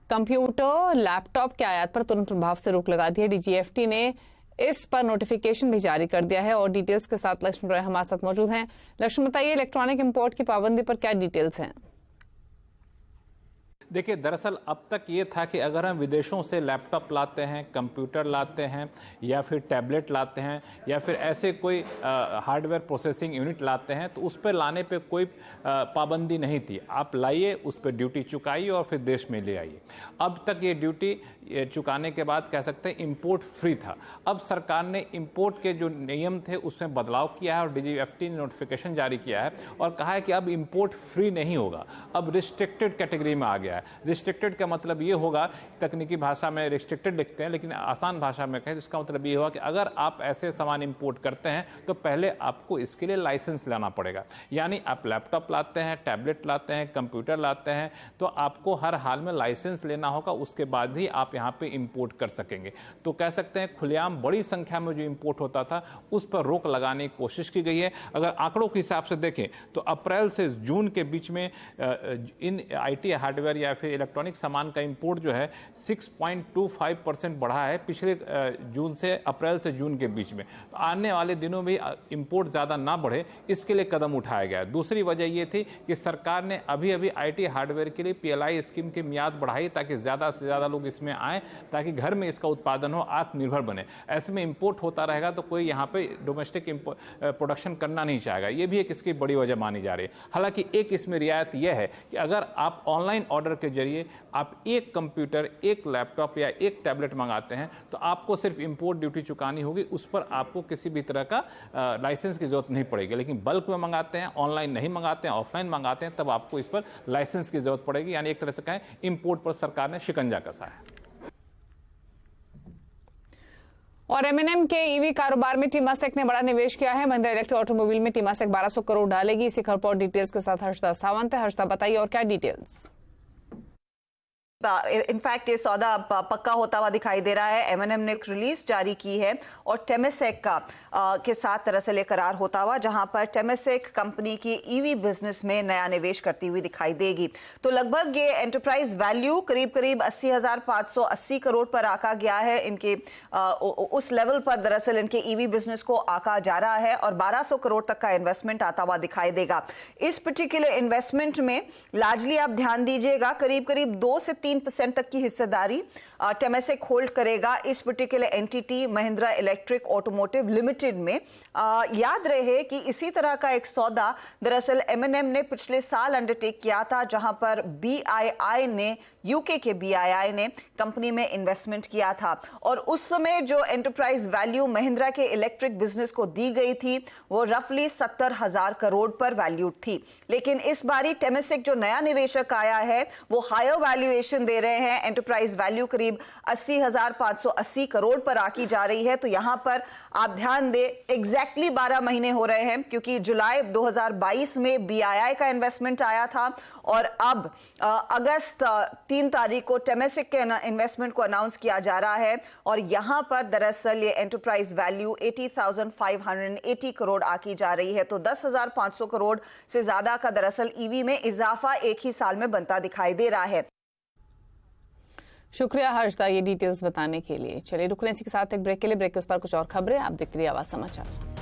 Computer laptop के आयात पर तुरंत प्रभाव से रोक लगा दी है। डीजीएफटी ने इस पर नोटिफिकेशन भी जारी कर दिया है और डिटेल्स के साथ लक्ष्मण रॉय हमारे साथ मौजूद हैं। लक्ष्मण, बताइए इलेक्ट्रॉनिक इंपोर्ट की पाबंदी पर क्या डिटेल्स हैं? देखिए, दरअसल अब तक ये था कि अगर हम विदेशों से लैपटॉप लाते हैं, कंप्यूटर लाते हैं या फिर टैबलेट लाते हैं या फिर ऐसे कोई हार्डवेयर प्रोसेसिंग यूनिट लाते हैं तो उस पर लाने पे कोई पाबंदी नहीं थी। आप लाइए, उस पर ड्यूटी चुकाइए और फिर देश में ले आइए। अब तक ये ड्यूटी चुकाने के बाद कह सकते हैं इंपोर्ट फ्री था। अब सरकार ने इंपोर्ट के जो नियम थे उसमें बदलाव किया है और डीजीएफटी ने नोटिफिकेशन जारी किया है और कहा है कि अब इंपोर्ट फ्री नहीं होगा, अब रिस्ट्रिक्टेड कैटेगरी में आ गया है। रिस्ट्रिक्टेड का मतलब ये होगा, तकनीकी भाषा में रिस्ट्रिक्टेड लिखते हैं लेकिन आसान भाषा में कहें तो इसका मतलब ये होगा कि अगर आप ऐसे सामान इंपोर्ट करते हैं तो पहले आपको इसके लिए लाइसेंस लेना पड़ेगा। यानी आप लैपटॉप लाते हैं, टैबलेट लाते हैं, कंप्यूटर लाते हैं तो आपको हर हाल में लाइसेंस लेना होगा, उसके बाद ही आप यहाँ पे इंपोर्ट कर सकेंगे। तो कह सकते हैं खुलेआम बड़ी संख्या में जो इंपोर्ट होता था उस पर रोक लगाने की कोशिश की गई है। अगर आंकड़ों के हिसाब से देखें तो अप्रैल से जून के बीच में इन आईटी हार्डवेयर या फिर इलेक्ट्रॉनिक सामान का इंपोर्ट जो है 6.25% बढ़ा है पिछले जून से अप्रैल से जून के बीच में। तो आने वाले दिनों में इंपोर्ट ज़्यादा ना बढ़े इसके लिए कदम उठाया गया है। दूसरी वजह ये थी कि सरकार ने अभी अभी आईटी हार्डवेयर के लिए पीएलआई स्कीम की मियाद बढ़ाई ताकि ज़्यादा से ज़्यादा लोग इसमें आएँ, ताकि घर में इसका उत्पादन हो, आत्मनिर्भर बने। ऐसे में इंपोर्ट होता रहेगा तो कोई यहाँ पे डोमेस्टिक प्रोडक्शन करना नहीं चाहेगा। ये भी एक इसकी बड़ी वजह मानी जा रही है। हालांकि एक इसमें रियायत यह है कि अगर आप ऑनलाइन ऑर्डर के जरिए आप एक कंप्यूटर, एक लैपटॉप या एक टैबलेट मंगाते हैं तो आपको सिर्फ इंपोर्ट ड्यूटी चुकानी होगी, उस पर आपको किसी भी तरह का लाइसेंस की जरूरत नहीं पड़ेगी। लेकिन बल्क में मंगाते हैं, ऑनलाइन नहीं मंगाते हैं, ऑफलाइन मंगाते हैं, तब आपको इस पर लाइसेंस की जरूरत पड़ेगी। यानी एक तरह से कहें इंपोर्ट पर सरकार ने शिकंजा कसा है। और एमएनएम के ईवी कारोबार में टीमासेक ने बड़ा निवेश किया है। महिंद्रा इलेक्ट्रिक ऑटोमोबाइल में टीमासेक 1200 करोड़ डालेगी। इसी खबर पर डिटेल्स के साथ हर्षदा सावंत है। हर्षदा, बताइए और क्या डिटेल्स? इनफैक्ट ये सौदा पक्का होता हुआ दिखाई दे रहा है। एमएनएम ने एक रिलीज जारी की है और टेमेसेक का के साथ दरअसल करार होता हुआ, जहां पर टेमेसेक कंपनी की ईवी बिजनेस में नया निवेश करती हुई दिखाई देगी। तो लगभग ये एंटरप्राइज वैल्यू करीब 80,580 करोड़ पर आका गया है। इनके उस लेवल पर दरअसल इनके ईवी बिजनेस को आका जा रहा है और 1200 करोड़ तक का इन्वेस्टमेंट आता हुआ दिखाई देगा। इस पर्टिकुलर इन्वेस्टमेंट में लार्जली आप ध्यान दीजिएगा, करीब 2 से 3% तक की हिस्सेदारी टेमेसेक होल्ड करेगा इस particular entity Mahindra electric automotive limited में। याद रहे कि इसी तरह का एक सौदा दरअसल एमएनएम ने पिछले साल अंडरटेक किया था, जहां पर बीआईआई ने, यूके के बीआईआई ने कंपनी में इन्वेस्टमेंट किया था और उस समय जो एंटरप्राइज वैल्यू महिंद्रा के इलेक्ट्रिक बिजनेस को दी गई थी वो रफली 70,000 करोड़ पर वैल्यूड थी। लेकिन इस बारी टेमेसेक जो नया निवेशक आया है वो हायर वैल्यूएशन दे रहे हैं। एंटरप्राइज वैल्यू करीब 80,580 करोड़ पर आकी जा रही है। तो यहां पर आप ध्यान दें, एग्जैक्टली 12 महीने हो रहे हैं क्योंकि जुलाई 2022 में बीआईआई का इन्वेस्टमेंट आया था और अब अगस्त 3 तारीख को टेमेसेक के इन्वेस्टमेंट को अनाउंस किया जा रहा है और यहां पर दरअसल ये एंटरप्राइज वैल्यू 80,580 करोड़ आकी जा रही है। तो 10,500 करोड़ से ज्यादा का दरअसल ईवी में इजाफा एक ही साल में बनता दिखाई दे रहा है। शुक्रिया हर्षदा ये डिटेल्स बताने के लिए। चलिए रुक लें इसी के साथ एक ब्रेक के लिए। ब्रेक के उस पर कुछ और खबरें आप देखते रहिए आवाज समाचार।